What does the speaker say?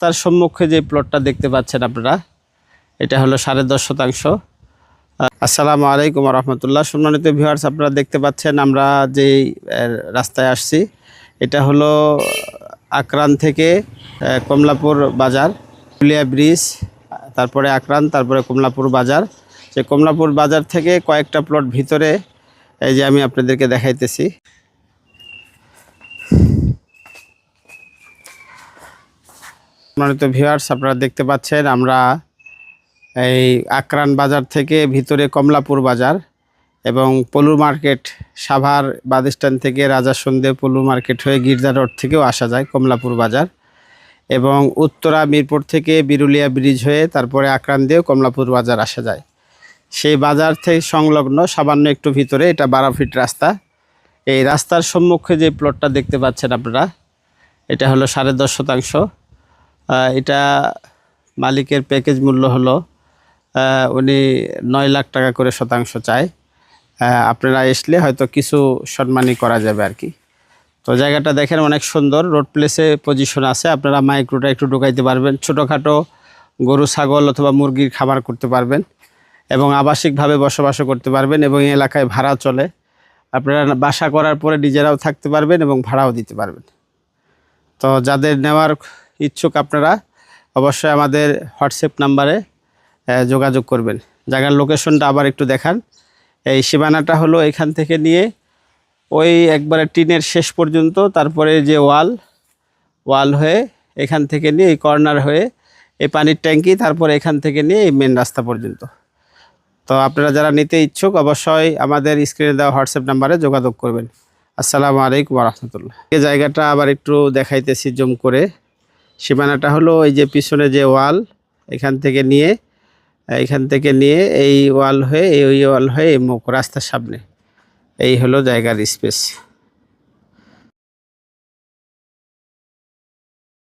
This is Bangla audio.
রাস্তার সম্মুখে যে প্লটটা দেখতে পাচ্ছেন আপনারা, এটা হলো 10.5 শতাংশ। আসসালামু আলাইকুম রহমতুল্লাহ। সম্মানিত ভিউয়ার্স, আপনারা দেখতে পাচ্ছেন আমরা যেই রাস্তায় আসছি, এটা হলো আকরান থেকে কমলাপুর বাজার, পুলিয়া ব্রিজ, তারপরে আকরান, তারপরে কমলাপুর বাজার। যে কমলাপুর বাজার থেকে কয়েকটা প্লট ভিতরে এই যে আমি আপনাদেরকে দেখাইতেছি। সম্মানিত ভিউয়ার্স, আপনারা দেখতে পাচ্ছেন আমরা এই আকরান বাজার থেকে ভিতরে কমলাপুর বাজার এবং পলু মার্কেট, সাভার বাস স্ট্যান্ড থেকে রাজা সন্ধ্যে পলু মার্কেট হয়ে গির্জা রোড থেকেও আসা যায় কমলাপুর বাজার, এবং উত্তরা মিরপুর থেকে বিরুলিয়া ব্রিজ হয়ে তারপরে আকরান দিয়েও কমলাপুর বাজার আসা যায়। সেই বাজার থেকে সংলগ্ন সামান্য একটু ভিতরে এটা 12 ফিট রাস্তা। এই রাস্তার সম্মুখে যে প্লটটা দেখতে পাচ্ছেন আপনারা, এটা হলো 10.5 শতাংশ। এটা মালিকের প্যাকেজ মূল্য হলো উনি 9 লাখ টাকা করে শতাংশ চায়। আপনারা আসলে হয়তো কিছু সম্মানই করা যাবে আর কি। তো জায়গাটা দেখেন অনেক সুন্দর, রোড প্লেসে পজিশন আছে। আপনারা মাইক্রোটা একটু ঢুকাইতে পারবেন, ছোটোখাটো গরু ছাগল অথবা মুরগির খামার করতে পারবেন এবং আবাসিকভাবে বসবাসও করতে পারবেন, এবং এই এলাকায় ভাড়া চলে। আপনারা বাসা করার পরে নিজেরাও থাকতে পারবেন এবং ভাড়াও দিতে পারবেন। তো যাদের নেওয়ার ইচ্ছুক আপনারা অবশ্যই আমাদের হোয়াটসঅ্যাপ নাম্বারে যোগাযোগ করবেন। জায়গার লোকেশনটা আবার একটু দেখান। এই সীমানাটা হলো এখান থেকে নিয়ে ওই একবারে টিনের শেষ পর্যন্ত, তারপরে যে ওয়াল হয়ে এখান থেকে নিয়ে এই কর্নার হয়ে এই পানির ট্যাঙ্কি, তারপরে এখান থেকে নিয়ে এই মেন রাস্তা পর্যন্ত। তো আপনারা যারা নিতে ইচ্ছুক অবশ্যই আমাদের স্ক্রিনে দেওয়া হোয়াটসঅ্যাপ নাম্বারে যোগাযোগ করবেন। আসসালামু আলাইকুম রহমতুল্লাহ। এই জায়গাটা আবার একটু দেখাইতেছি জুম করে। সীমানাটা হলো এই যে পিছনে যে ওয়াল, এখান থেকে নিয়ে এই ওয়াল হয়ে এই ওয়াল হয়ে এই মুখ রাস্তার সামনে, এই হলো জায়গার স্পেস।